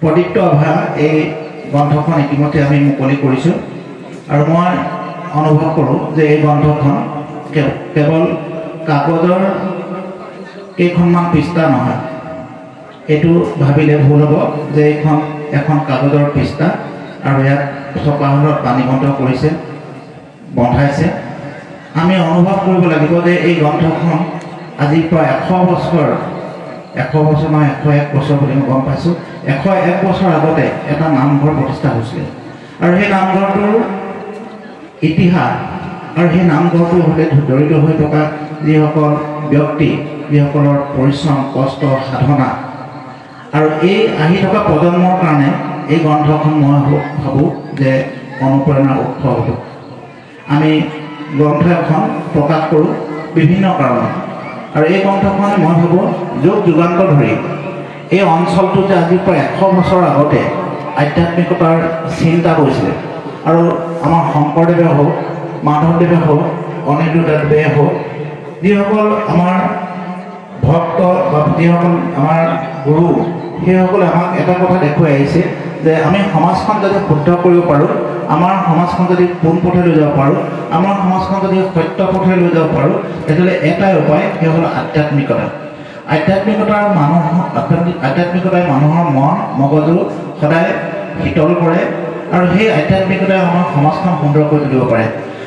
প্ৰদীপ্ত আভা এই গ্ৰন্থখন ইতিমধ্যে আমি মুকলি কৰিছোঁ আৰু মই অনুভৱ কৰোঁ যে এই গ্ৰন্থখন কেৱল কাগজৰ কেইখনমান পৃষ্ঠা নহয়, এইটো ভাবিলে ভুল হ'ব যে এইখন এখন কাগজৰ পৃষ্ঠা আৰু ইয়াত চপাহলত পানীবন্ধ কৰিছে, বন্ধাইছে। আমি অনুভৱ কৰিব লাগিব যে এই গ্ৰন্থখন আজি প্ৰায় 100 বছৰ নহয় 101 বছৰ বুলি মই গম পাইছোঁ। 101 বছৰ আগতে এটা নামঘৰ প্ৰতিষ্ঠা হৈছিলে আৰু সেই নামঘৰটোৰ ইতিহাস আৰু সেই নামঘৰটোৰ সৈতে জড়িত হৈ থকা যিসকল ব্যক্তি, যিসকলৰ পৰিশ্ৰম, কষ্ট, সাধনা আৰু এই আহি থকা প্ৰজন্মৰ কাৰণে এই গ্ৰন্থখন মই ভাবোঁ যে অনুপ্ৰেৰণাৰ উৎস হ'ব। আমি গ্ৰন্থ এখন প্ৰকাশ কৰোঁ বিভিন্ন কাৰণত আৰু এই গ্ৰন্থখন মই ভাবোঁ যুগ যুগান্তৰ ধৰি এই অঞ্চলটো যে আজি প্ৰায় 100 বছৰ আগতে আধ্যাত্মিকতাৰ চিন্তা কৰিছিলে আৰু আমাৰ শংকৰদেৱে হওক, মাধৱদেৱে হওক, অনিৰুদ্ধদেৱে হওক, যিসকল আমাৰ ভক্ত বা যিসকল আমাৰ গুৰু, সেইসকলে আমাক এটা কথা দেখুৱাই আহিছে যে আমি সমাজখন যদি শুদ্ধ কৰিব পাৰোঁ, আমাৰ সমাজখন যদি পোন পথে লৈ যাব পাৰোঁ, আমাৰ সমাজখন যদি সত্য পথে লৈ যাব পাৰোঁ, তেতিয়াহ'লে এটাই উপায়, সেই হ'ল আধ্যাত্মিকতা। আধ্যাত্মিকতাই মানুহৰ মন মগজু সদায় শীতল কৰে আৰু সেই আধ্যাত্মিকতাই আমাৰ সমাজখন সুন্দৰ কৰি তুলিব পাৰে।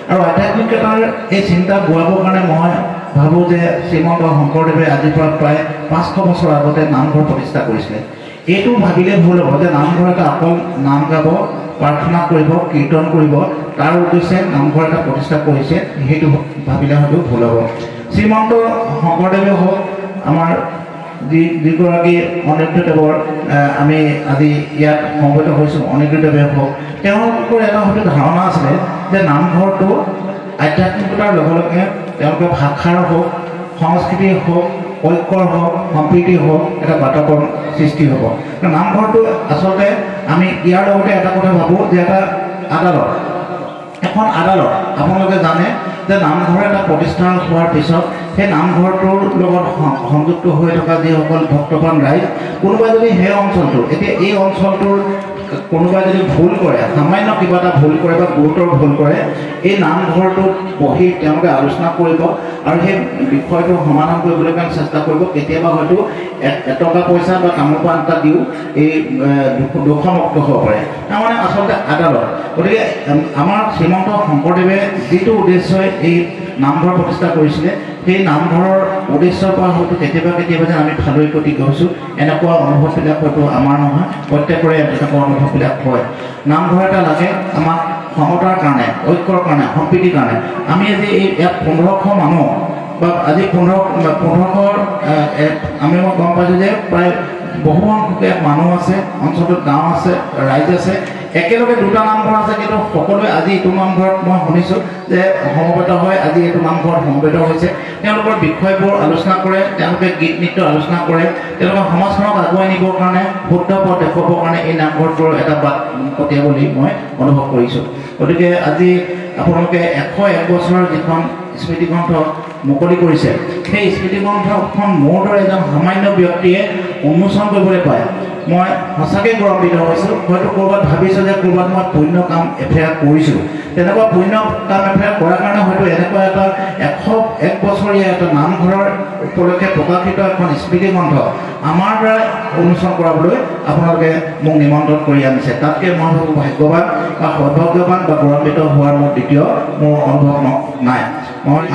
আৰু আধ্যাত্মিকতাৰ এই চিন্তা বোৱাবৰ কাৰণে মই ভাবোঁ যে শ্ৰীমন্ত শংকৰদেৱে আজিৰ পৰা প্ৰায় 500 বছৰ আগতে নামঘৰ প্ৰতিষ্ঠা কৰিছিলে। এইটো ভাবিলে ভুল হ'ব যে নামঘৰ এটা অকল নাম গাব, প্ৰাৰ্থনা কৰিব, কীৰ্তন কৰিব, তাৰ উদ্দেশ্যে নামঘৰ এটা প্ৰতিষ্ঠা কৰিছে, সেইটো ভাবিলে হয়তো ভুল হ'ব। শ্ৰীমন্ত শংকৰদেৱে হওক, আমাৰ যিগৰাকী অনিৰুদ্ধদেৱৰ আমি আজি ইয়াত সমবেত হৈছোঁ, অনিৰুদ্ধদেৱে হওক, তেওঁলোকৰ এটা হয়তো ধাৰণা আছিলে যে নামঘৰটো আধ্যাত্মিকতাৰ লগে লগে তেওঁলোকে ভাষাৰ হওক, সংস্কৃতিৰ হওক, ঐক্যৰ হওক, সম্প্ৰীতিৰ হওক এটা বাতাবৰণ সৃষ্টি হ'ব। নামঘৰটো আচলতে আমি ইয়াৰ লগতে এটা কথা ভাবোঁ যে এটা আদালত, এখন আদালত। আপোনালোকে জানে যে নামঘৰ এটা প্ৰতিষ্ঠা হোৱাৰ পিছত সেই নামঘৰটোৰ লগত সংযুক্ত হৈ থকা যিসকল ভক্তপ্ৰাণ ৰাইজ, কোনোবাই যদি সেই অঞ্চলটোৰ, এতিয়া এই অঞ্চলটোৰ কোনোবাই যদি ভুল কৰে, সামান্য কিবা এটা ভুল কৰে বা গুৰুতৰ ভুল কৰে, এই নামঘৰটোত বহি তেওঁলোকে আলোচনা কৰিব আৰু সেই বিষয়টো সমাধান কৰিবলৈ কাৰণে চেষ্টা কৰিব। কেতিয়াবা হয়তো এটকা পইচা বা কামৰ পৰা এটা দিও এই দোষমুক্ত হ'ব পাৰে। তাৰমানে আচলতে আদালত। গতিকে আমাৰ শ্ৰীমন্ত শংকৰদেৱে যিটো উদ্দেশ্যই এই নামঘৰ প্ৰতিষ্ঠা কৰিছিলে, সেই নামঘৰৰ উদ্দেশ্যৰ পৰা হয়তো কেতিয়াবা যে আমি ফালৈ গতি গৈছোঁ, এনেকুৱা অনুভৱবিলাক হয়তো আমাৰ নহয়, প্ৰত্যেকৰে এনেকুৱা অনুভৱবিলাক হয়। নামঘৰ এটা লাগে আমাক সমতাৰ কাৰণে, ঐক্যৰ কাৰণে, সম্প্ৰীতিৰ কাৰণে। আমি আজি এই ইয়াত 1500 মানুহ বা আজি 1500 আমি মই গম পাইছোঁ যে প্ৰায় বহুসংখ্যক ইয়াত মানুহ আছে, অঞ্চলটোত গাঁও আছে, ৰাইজ আছে, একেলগে দুটা নামঘৰ আছে, কিন্তু সকলোৱে আজি এইটো নামঘৰত মই শুনিছোঁ যে সমবেত হয়, আজি এইটো নামঘৰত সমবেত হৈছে। তেওঁলোকৰ বিষয়বোৰ আলোচনা কৰে, তেওঁলোকে গীত নৃত্য আলোচনা কৰে, তেওঁলোকে সমাজখনক আগুৱাই নিবৰ কাৰণে, শুদ্ধ পথ দেখুৱাবৰ কাৰণে এই নামঘৰটোৰ এটা বাট কটীয়া বুলি মই অনুভৱ কৰিছোঁ। গতিকে আজি আপোনালোকে 101 বছৰৰ যিখন স্মৃতিগ্ৰন্থ মুকলি কৰিছে, সেই স্মৃতিগ্ৰন্থখন মোৰ দৰে এজন সামান্য ব্যক্তিয়ে উন্মোচন কৰিবলৈ পায় মই সঁচাকৈ গৌৰৱান্বিত হৈছোঁ। হয়তো ক'ৰবাত ভাবিছোঁ যে ক'ৰবাত মই পুণ্য কাম এফেয়াৰ কৰিছোঁ, তেনেকুৱা পুণ্য কাম এফেয়াৰ কৰাৰ কাৰণে হয়তো এনেকুৱা এটা 101 বছৰীয়া এটা নামঘৰৰ উপলক্ষে প্ৰকাশিত এখন স্মৃতিগ্ৰন্থ আমাৰ দ্বাৰা উন্মোচন কৰাবলৈ আপোনালোকে মোক নিমন্ত্ৰণ কৰি আনিছে। তাতকৈ মই ভাবোঁ ভাগ্যৱান বা সৌভাগ্যৱান বা গৌৰৱান্বিত হোৱাৰ মোৰ অনুভৱ নাই।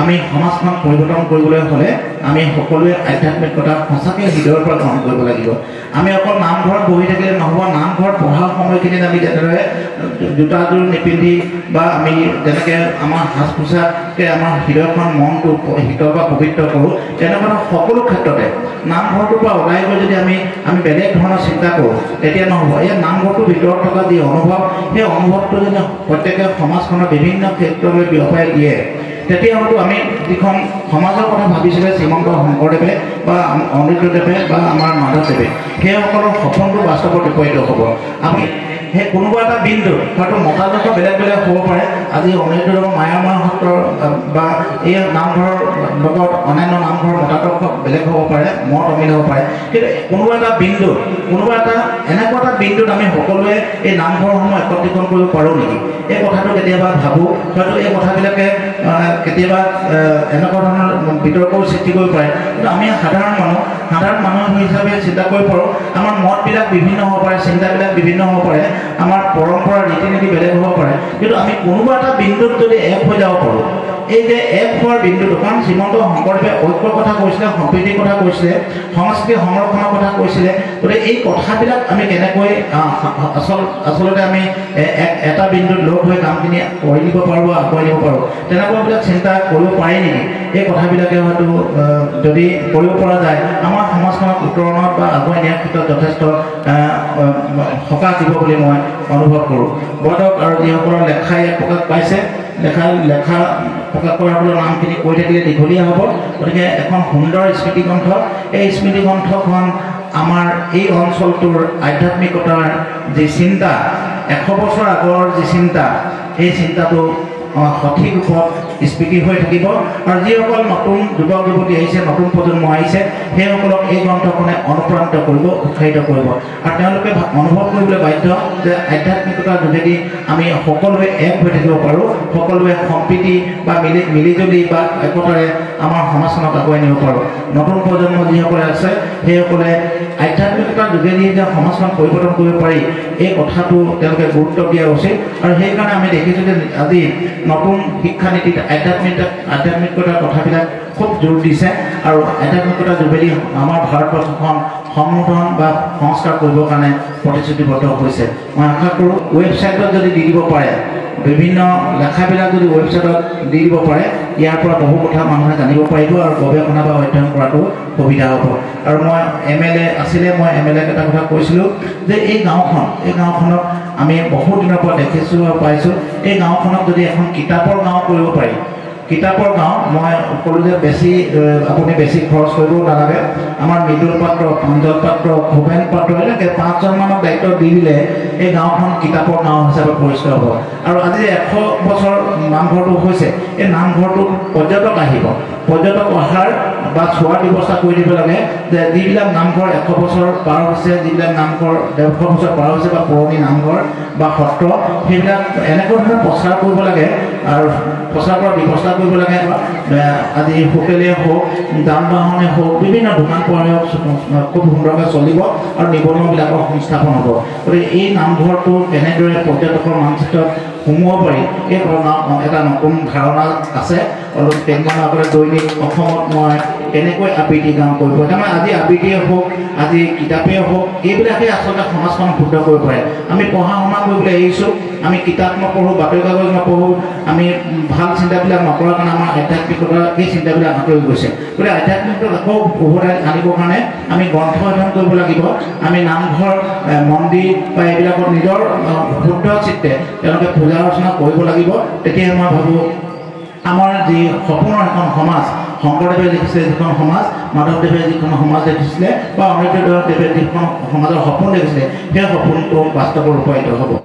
আমি সমাজখন পৰিৱৰ্তন কৰিবলৈ হ'লে আমি সকলোৱে আধ্যাত্মিকতা সঁচাকৈ হৃদয়ৰ পৰা গ্ৰহণ কৰিব লাগিব। আমি অকল নামঘৰত বহি থাকিলে নহ'ব। নামঘৰত পঢ়া সময়খিনিত আমি যেনেদৰে জোতাযোৰ নিপিন্ধি বা আমি যেনেকৈ আমাৰ সাজ পোছাকে আমাৰ হৃদয়খন মনটো শীতল বা পবিত্ৰ কৰোঁ, তেনেকুৱা সকলো ক্ষেত্ৰতে নামঘৰটোৰ পৰা ওলাই গৈ যদি আমি বেলেগ ধৰণৰ চিন্তা কৰোঁ, তেতিয়া নহ'ব। এই নামঘৰটোৰ ভিতৰত থকা যি অনুভৱ, সেই অনুভৱটো যদি প্ৰত্যেকে সমাজখনৰ বিভিন্ন ক্ষেত্ৰলৈ বিয়পাই দিয়ে, তেতিয়া হয়তো আমি যিখন সমাজৰ কথা ভাবিছিলে শ্ৰীমন্ত শংকৰদেৱে বা অমৃতদেৱে বা আমাৰ মাধৱদেৱে সেইসকলৰ সপোনটো বাস্তৱত ৰূপায়িত হ'ব আমি সেই কোনোবা এটা বিন্দু হয়তো মতাদৰ্শ বেলেগ বেলেগ হ'ব পাৰে আজি অমৃতদেৱ মায়াময় সত্ৰৰ বা এই নামঘৰৰ লগত অন্যান্য নামঘৰৰ মতাদৰ্শ বেলেগ হ'ব পাৰে মত অমিল হ'ব পাৰে কিন্তু কোনোবা এটা বিন্দু কোনোবা এটা এনেকুৱা এটা বিন্দুত আমি সকলোৱে এই নামঘৰসমূহ একত্ৰীকৰণ কৰিব পাৰোঁ নেকি এই কথাটো কেতিয়াবা ভাবোঁ হয়তো এই কথাবিলাকে কেতিয়াবা এনেকুৱা ধৰণৰ বিতৰ্কৰ সৃষ্টি কৰিব পাৰে কিন্তু আমি সাধাৰণ মানুহ হিচাপে চিন্তা কৰিব পাৰোঁ আমাৰ মতবিলাক বিভিন্ন হ'ব পাৰে চিন্তাবিলাক বিভিন্ন হ'ব পাৰে আমাৰ পৰম্পৰা ৰীতি নীতি বেলেগ হ'ব পাৰে কিন্তু আমি কোনোবা এটা বিন্দুত যদি এক হৈ যাব পাৰোঁ এই যে এক হোৱাৰ বিন্দুটো কাৰণ শ্ৰীমন্ত শংকৰদেৱে ঐক্যৰ কথা কৈছিলে সম্প্ৰীতিৰ কথা কৈছিলে সংস্কৃতি সংৰক্ষণৰ কথা কৈছিলে গতিকে এই কথাবিলাক আমি কেনেকৈ আচলতে আমি এটা বিন্দুত লগ হৈ কামখিনি কৰি দিব পাৰোঁ বা আগুৱাই নিব পাৰোঁ তেনেকুৱাবিলাক চিন্তা কৰিব পাৰি নেকি এই কথাবিলাকে হয়তো যদি কৰিব পৰা যায় আমাৰ সমাজখনক উত্তৰণত বা আগুৱাই নিয়াৰ ক্ষেত্ৰত যথেষ্ট সকাহ দিব বুলি মই অনুভৱ কৰোঁ বৰ্তক আৰু যিসকলৰ লেখাই প্ৰকাশ পাইছে লেখা প্ৰকাশ কৰাৰ নামখিনি কৈ থাকিলে দীঘলীয়া হ'ব গতিকে এখন সুন্দৰ স্মৃতিগ্ৰন্থ এই স্মৃতিগ্ৰন্থখন আমাৰ এই অঞ্চলটোৰ আধ্যাত্মিকতাৰ যি চিন্তা 100 বছৰ আগৰ যি চিন্তা এই চিন্তাটো সঠিক ৰূপত স্মৃতি হৈ থাকিব আৰু যিসকল নতুন যুৱক যুৱতী আহিছে নতুন প্ৰজন্ম আহিছে সেইসকলক এই গ্ৰন্থখনে অনুপ্ৰাণিত কৰিব উৎসাহিত কৰিব আৰু তেওঁলোকে অনুভৱ কৰিবলৈ বাধ্য যে আধ্যাত্মিকতাৰ যোগেদি আমি সকলোৱে এক হৈ থাকিব পাৰোঁ সকলোৱে সম্প্ৰীতি বা মিলিজুলি বা একতাৰে আমাৰ সমাজখনক আগুৱাই নিব পাৰোঁ নতুন প্ৰজন্ম যিসকলে আছে সেইসকলে আধ্যাত্মিকতাৰ যোগেদি যে সমাজখন পৰিৱৰ্তন কৰিব পাৰি এই কথাটো তেওঁলোকে গুৰুত্ব দিয়া উচিত আৰু সেইকাৰণে আমি দেখিছোঁ যে আজি নতুন শিক্ষানীতিত আধ্যাত্মিকতাৰ কথাবিলাক খুব জোৰ দিছে আৰু আধ্যাত্মিকতাৰ যোগেদি আমাৰ ভাৰতবৰ্ষখন সংশোধন বা সংস্কাৰ কৰিবৰ কাৰণে প্ৰতিশ্ৰুতিবদ্ধ হৈছে মই আশা কৰোঁ ৱেবছাইটত যদি দি দিব পাৰে বিভিন্ন লেখাবিলাক যদি ৱেবছাইটত দি দিব পাৰে ইয়াৰ পৰা বহু কথা মানুহে জানিব পাৰিব আৰু গৱেষণা বা অধ্যয়ন কৰাটো সুবিধা হ'ব আৰু মই MLA আছিলে মই MLA এটা কথা কৈছিলোঁ যে এই গাঁওখনক আমি বহু দিনৰ পৰা দেখিছোঁ আৰু পাইছোঁ এই গাঁওখনক যদি এখন কিতাপৰ গাঁও কৰিব পাৰি কিতাপৰ গাঁও মই ক'লোঁ যে আপুনি বেছি খৰচ কৰিবও নালাগে আমাৰ মৃদুল পাত্ৰ প্ৰাঞ্জল পাত্ৰ ভূপেন পাত্ৰ এনেকৈ 5জনমানক দায়িত্ব দি দিলে এই গাঁওখন কিতাপৰ গাঁও হিচাপে পৰিচিত হ'ব আৰু আজি 100 বছৰ নামঘৰটো হৈছে এই নামঘৰটোত পৰ্যটক আহিব পৰ্যটক অহাৰ বা চোৱাৰ ব্যৱস্থা কৰি দিব লাগে যে যিবিলাক নামঘৰ 100 বছৰ পাৰ হৈছে যিবিলাক নামঘৰ 150 বছৰ পাৰ হৈছে বা পুৰণি নামঘৰ বা সত্ৰ সেইবিলাক এনেকুৱা ধৰণে প্ৰচাৰ কৰিব লাগে আৰু প্ৰচাৰ কৰাৰ ব্যৱস্থা কৰিব লাগে আজি হোটেলে হওক যান বাহনে হওক বিভিন্ন দোকান পোহাৰে হওক খুব সুন্দৰকৈ চলিব আৰু নিবনুৱাবিলাকৰ সংস্থাপন হ'ব গতিকে এই নামঘৰটো কেনেদৰে পৰ্যটকৰ মানচিত্ৰত সোমোৱাব পাৰি এই এটা নতুন ধাৰণা আছে আৰু তেজমানসকলে দৈনিক অসমত মই কেনেকৈ আবৃত্তি গান কৰিব তাৰমানে আজি আবৃত্তিয়ে হওক আজি কিতাপেই হওক এইবিলাকেই আচলতে সমাজখন শুদ্ধ কৰিব পাৰে আমি পঢ়া শুনা কৰিবলৈ এৰিছোঁ আমি কিতাপ নপঢ়োঁ বাতৰি কাগজ নপঢ়োঁ আমি ভাল চিন্তাবিলাক নকৰাৰ কাৰণে আমাৰ আধ্যাত্মিকতাৰ এই চিন্তাবিলাক আঁতৰি গৈছে গতিকে আধ্যাত্মিকতা আকৌ উভতাই আনিবৰ কাৰণে আমি গ্ৰন্থ অধ্যয়ন কৰিব লাগিব আমি নামঘৰ মন্দিৰ বা এইবিলাকত নিজৰ শুদ্ধ চিত্তে তেওঁলোকে পূজা অৰ্চনা কৰিব লাগিব তেতিয়াহে মই ভাবোঁ আমাৰ যি সপোনৰ এখন সমাজ শংকৰদেৱে দেখিছিলে যিখন সমাজ মাধৱদেৱে যিখন সমাজ দেখিছিলে বা অমৃতদেৱে যিখন সমাজৰ সপোন দেখিছিলে সেই সপোনটো বাস্তৱত ৰূপায়িত হ'ব